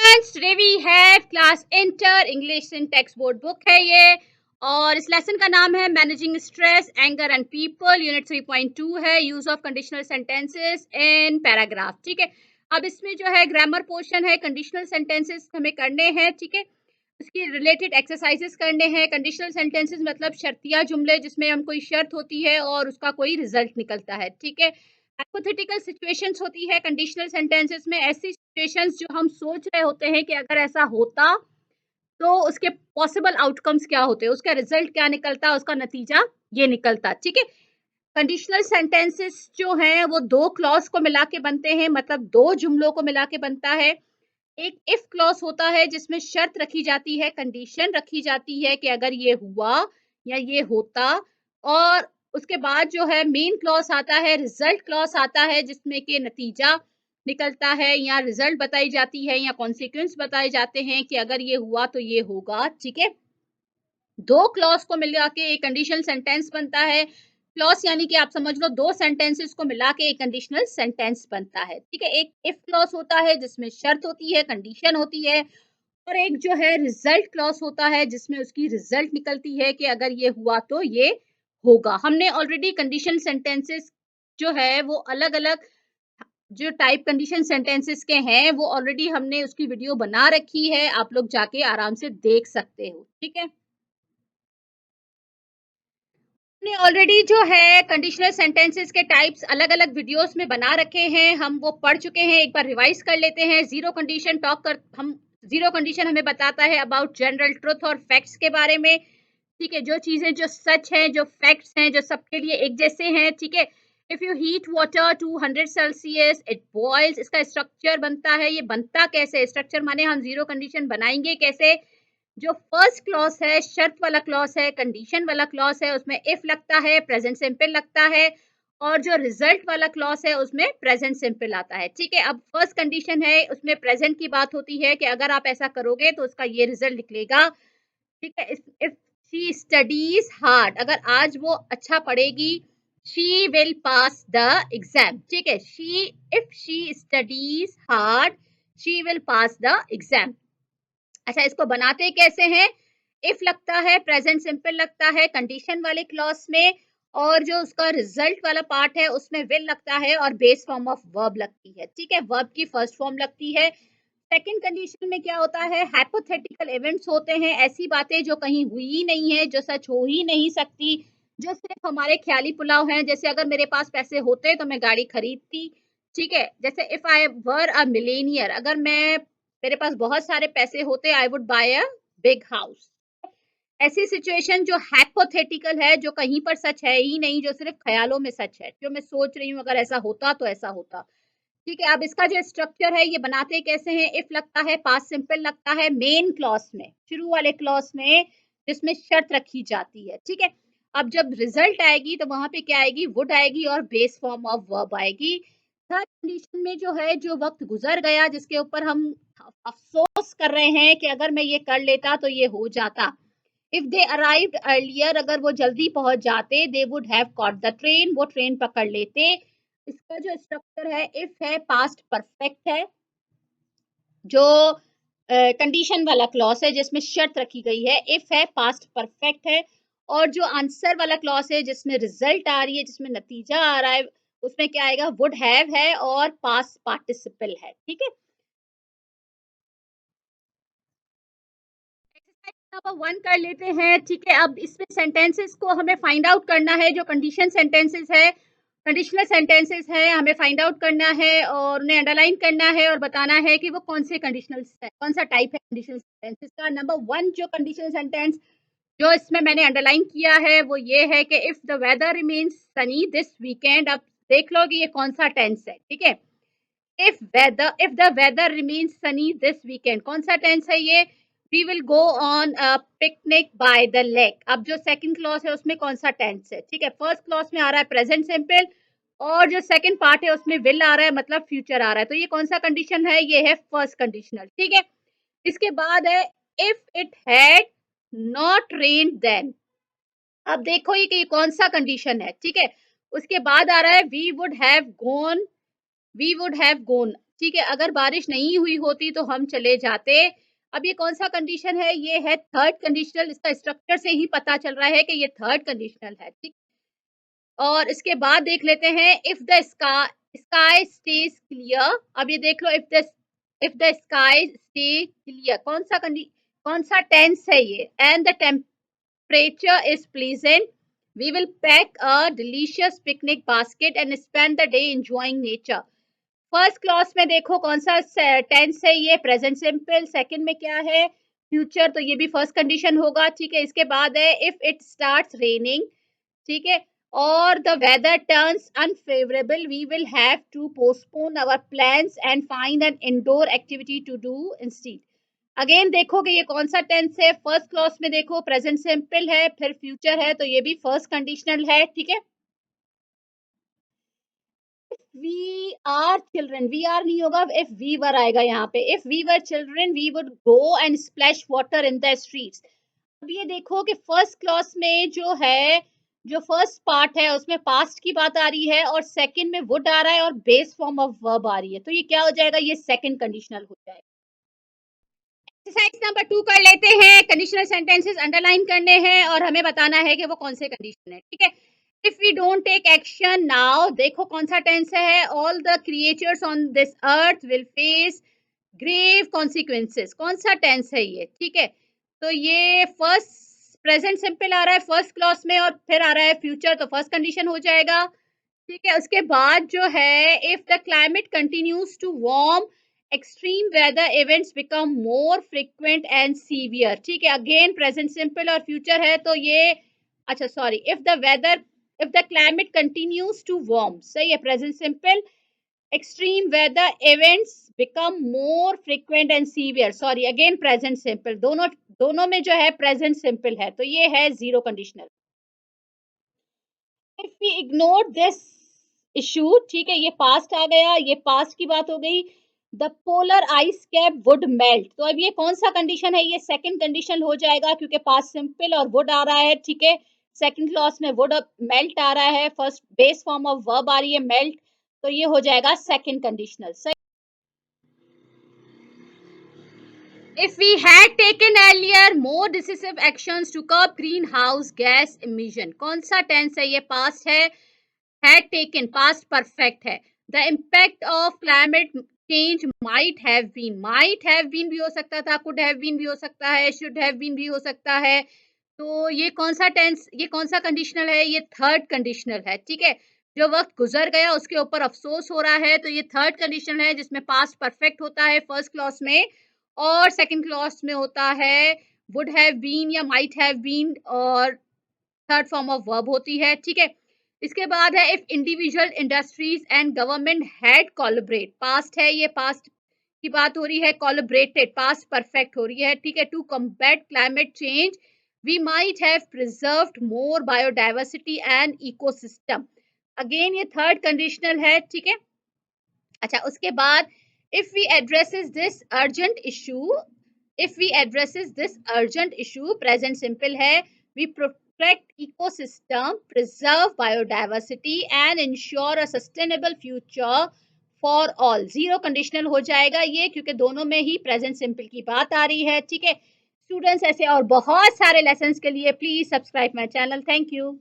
Students, today we have class inter English in text board book है ये, और इस लेसन का नाम है managing stress anger and people. Unit 3.2 है use of conditional sentences in paragraph. ठीक है, अब इसमें जो है ग्रामर पोर्शन है, कंडीशनल सेंटेंसेस हमें करने हैं। ठीक है, उसकी रिलेटेड एक्सरसाइजेस करने हैं। कंडीशनल सेंटेंसेस मतलब शर्तिया जुमले जिसमें हम कोई शर्त होती है और उसका कोई रिजल्ट निकलता है। ठीक है, हाइपोथेटिकल सिचुएशंस होती है कंडीशनल सेंटेंसेस में, ऐसी सिचुएशंस जो हम सोच रहे होते हैं कि अगर ऐसा होता तो उसके पॉसिबल आउटकम्स क्या होते, उसका रिजल्ट क्या निकलता, उसका नतीजा ये निकलता। ठीक है, कंडीशनल सेंटेंसेस जो हैं वो दो क्लॉज को मिला के बनते हैं, मतलब दो जुमलों को मिला के बनता है। एक इफ क्लॉज होता है जिसमें शर्त रखी जाती है, कंडीशन रखी जाती है कि अगर ये हुआ या ये होता, और उसके बाद जो है मेन क्लॉज आता है, रिजल्ट क्लॉज आता है जिसमें कि नतीजा निकलता है या रिजल्ट बताई जाती है या कॉन्सिक्वेंस बताए जाते हैं कि अगर ये हुआ तो ये होगा। ठीक है, दो क्लॉज को मिला के एक कंडीशनल सेंटेंस बनता है। क्लॉज यानी कि आप समझ लो दो सेंटेंसेस को मिला के एक कंडीशनल सेंटेंस बनता है। ठीक है, एक इफ क्लॉज होता है जिसमें शर्त होती है, कंडीशन होती है, और एक जो है रिजल्ट क्लॉज होता है जिसमें उसकी रिजल्ट निकलती है कि अगर ये हुआ तो ये होगा। हमने ऑलरेडी कंडीशन सेंटेंसेस जो है वो अलग अलग जो टाइप कंडीशन सेंटेंसेस के हैं वो ऑलरेडी हमने उसकी वीडियो बना रखी है, आप लोग जाके आराम से देख सकते हो। ठीक है, हमने ऑलरेडी जो है कंडीशनल सेंटेंसेस के टाइप्स अलग अलग वीडियोस में बना रखे हैं, हम वो पढ़ चुके हैं। एक बार रिवाइज कर लेते हैं। जीरो कंडीशन हम जीरो कंडीशन हमें बताता है अबाउट जनरल ट्रुथ और फैक्ट्स के बारे में। ठीक है, जो चीजें जो सच हैं, जो फैक्ट्स हैं, जो सबके लिए एक जैसे हैं। ठीक है, if you heat water 200 celsius it boils, इसका स्ट्रक्चर बनता है, ये बनता कैसे, स्ट्रक्चर माने हम जीरो कंडीशन बनाएंगे कैसे। जो फर्स्ट क्लॉज है शर्त वाला क्लॉज है, कंडीशन वाला क्लॉज है, उसमें इफ लगता है, प्रेजेंट सिंपल लगता है, और जो रिजल्ट वाला क्लॉज है उसमें प्रेजेंट सिंपल आता है। ठीक है, अब फर्स्ट कंडीशन है उसमें प्रेजेंट की बात होती है कि अगर आप ऐसा करोगे तो उसका ये रिजल्ट निकलेगा। ठीक है, इफ शी स्टडीज हार्ड, अगर आज वो अच्छा पढ़ेगी, she will pass the exam. ठीक है, she if she studies hard she will pass the exam. अच्छा, इसको बनाते कैसे हैं, इफ लगता है, प्रेजेंट सिंपल लगता है कंडीशन वाले क्लॉज में, और जो उसका रिजल्ट वाला पार्ट है उसमें विल लगता है और बेस फॉर्म ऑफ वर्ब लगती है। ठीक है, वर्ब की फर्स्ट फॉर्म लगती है। सेकंड कंडीशन में क्या होता है, हाइपोथेटिकल इवेंट्स होते हैं, ऐसी बातें जो कहीं हुई ही नहीं है, जो सच हो ही नहीं सकती, जो सिर्फ हमारे ख्याली पुलाव हैं। जैसे अगर मेरे पास पैसे होते तो मैं गाड़ी खरीदती। ठीक है, जैसे if I were a millionaire, अगर मैं मेरे पास बहुत सारे पैसे होते, I would buy a big house. ऐसी सिचुएशन जो हाइपोथेटिकल है, जो कहीं पर सच है ही नहीं, जो सिर्फ ख्यालों में सच है, जो मैं सोच रही हूँ अगर ऐसा होता तो ऐसा होता। ठीक है, अब इसका जो स्ट्रक्चर है ये बनाते कैसे हैं, इफ लगता है, पास्ट सिंपल लगता है मेन क्लॉज में, शुरू वाले क्लॉज में जिसमें शर्त रखी जाती है। ठीक है, अब जब रिजल्ट आएगी तो वहां पे क्या आएगी, वुड आएगी और बेस फॉर्म ऑफ वर्ब आएगी। थर्ड कंडीशन में जो है, जो वक्त गुजर गया जिसके ऊपर हम अफसोस कर रहे हैं कि अगर मैं ये कर लेता तो ये हो जाता। इफ दे अराइव्ड अर्लियर, अगर वो जल्दी पहुंच जाते, they would have caught the train, वो ट्रेन पकड़ लेते। इसका जो स्ट्रक्चर है, इफ है, पास्ट परफेक्ट है, जो कंडीशन वाला क्लॉज है जिसमें शर्त रखी गई है, इफ है, पास्ट परफेक्ट है, और जो आंसर वाला क्लॉज है जिसमें रिजल्ट आ रही है, जिसमें नतीजा आ रहा है, उसमें क्या आएगा, वुड हैव है और पास्ट पार्टिसिपल है। ठीक है, एक्सरसाइज नंबर 1 कर लेते हैं। ठीक है, अब इसमें सेंटेंसेस को हमें फाइंड आउट करना है, जो कंडीशन सेंटेंसेस है, कंडीशनल सेंटेंसेस है, हमें फाइंड आउट करना है और उन्हें अंडरलाइन करना है और बताना है कि वो कौन से कंडीशनल, कौन सा टाइप है कंडीशनल सेंटेंसेस का। नंबर 1 जो कंडीशनल सेंटेंस जो इसमें मैंने अंडरलाइन किया है वो ये है कि if the weather remains sunny this weekend. अब देख लो कि ये कौन सा टेंस है। ठीक है, if the weather remains sunny this weekend, कौन सा टेंस है ये, we will go on a picnic by the lake। अब जो सेकंड क्लॉज है उसमें कौन सा टेंस है। ठीक है, फर्स्ट क्लॉज में आ रहा है प्रेजेंट सिंपल, और जो सेकंड पार्ट है उसमें विल आ रहा है, मतलब फ्यूचर आ रहा है, तो ये कौन सा कंडीशन है, ये है फर्स्ट कंडीशनल। ठीक है, इसके बाद है if it had not rain then. अब देखो ये कि कौन सा कंडीशन है। ठीक है, उसके बाद आ रहा है we would have gone, we would have gone. ठीक है? अगर बारिश नहीं हुई होती तो हम चले जाते। अब ये कौन-सा कंडीशन है? ये है थर्ड कंडीशनल, इसका स्ट्रक्चर से ही पता चल रहा है कि ये थर्ड कंडीशनल है, ठीक? और इसके बाद देख लेते हैं if the sky stays clear. अब ये देख लो if the sky stay clear, कौन सा टेंस है ये? And the temperature is pleasant, we will pack a delicious picnic basket and spend the day enjoying nature. First clause में देखो कौन सा टेंस है? ये प्रेजेंट सिंपल। सेकंड में क्या है? फ्यूचर, तो ये भी फर्स्ट कंडीशन होगा, ठीक है? इसके बाद है इफ इट स्टार्ट्स रेनिंग, ठीक है, और the weather turns unfavorable, we will have to postpone our plans and find an indoor activity to do instead। Again देखो कि ये कौन सा टेंस है? फर्स्ट क्लॉज में देखो प्रेजेंट सिंपल है, फिर फ्यूचर है, तो ये भी फर्स्ट कंडीशनल है, ठीक है? We are children, we are नहीं होगा, इफ वी वर आएगा यहाँ पे। If we were children we would go and splash water in the streets. अब ये देखो कि फर्स्ट क्लॉज में जो है, जो फर्स्ट पार्ट है उसमें पास्ट की बात आ रही है और सेकंड में वुड आ रहा है और बेस फॉर्म ऑफ वर्ब आ रही है, तो ये क्या हो जाएगा? ये सेकंड कंडीशनल हो जाएगा। एक्सरसाइज नंबर 2 कर लेते हैं। कंडीशनल सेंटेंसेस अंडरलाइन करने हैं और हमें बताना है कि वो कौन से कंडीशन है, ठीक है? If we don't take action now, देखो कौन सा टेंस है? All the creatures on this earth will face grave consequences, कौन सा टेंस है ये? ठीक है, तो ये फर्स्ट प्रेजेंट सिंपल आ रहा है फर्स्ट क्लॉज में और फिर आ रहा है फ्यूचर, तो फर्स्ट कंडीशन हो जाएगा, ठीक है? उसके बाद जो है if the climate continues to warm, extreme weather events become more frequent and severe, ठीक है? अगेन प्रेजेंट सिंपल और फ्यूचर है, तो ये अच्छा sorry, if the climate continues to warm, सही है, present simple. Extreme weather events become more frequent and severe, sorry again present simple, दोनों दोनों में जो है प्रेजेंट सिंपल है, तो ये है zero conditional. If we ignore this issue, ठीक है, ये पास्ट आ गया, ये पास्ट की बात हो गई। The polar ice cap would melt, तो अब ये कौन सा कंडीशन है? ये सेकंड कंडीशन हो जाएगा क्योंकि पास्ट सिंपल और वुड आ रहा है, ठीक है? सेकंड क्लॉज में वुड मेल्ट आ रहा है, first base form of verb आ रही है मेल्ट, तो ये हो जाएगा second conditional. If we had taken earlier more decisive actions to curb greenhouse gas emission, कौन सा टेंस है? ये पास्ट है, had taken पास्ट परफेक्ट है। The impact of climate change might have been भी हो सकता था, could have been भी हो सकता है, should have been भी हो सकता है। तो ये कौन सा टेंस, ये कौन सा कंडीशनल है? ये थर्ड कंडीशनल है, ठीक है? जो वक्त गुजर गया उसके ऊपर अफसोस हो रहा है, तो ये थर्ड कंडीशनल है जिसमें पास्ट परफेक्ट होता है फर्स्ट क्लॉज में और सेकंड क्लॉज में होता है वुड हैव बीन या माइट हैव बीन और थर्ड फॉर्म ऑफ वर्ब होती है, ठीक है? इसके बाद है if individual industries and government had collaborate, past है, ये पास्ट की बात हो रही है, कोलैबोरेटेड पास्ट परफेक्ट हो रही है, ठीक है? To combat climate change we might have preserved more biodiversity and ecosystem, again ये थर्ड कंडीशनल है, ठीक है? अच्छा, उसके बाद if we addresses this urgent issue, if we addresses this urgent issue, present simple है, we protect ecosystem, preserve biodiversity and ensure a sustainable future for all, zero conditional हो जाएगा ये क्योंकि दोनों में ही प्रेजेंट सिंपल की बात आ रही है, ठीक है? स्टूडेंट्स, ऐसे और बहुत सारे लेसन्स के लिए please subscribe my channel. Thank you.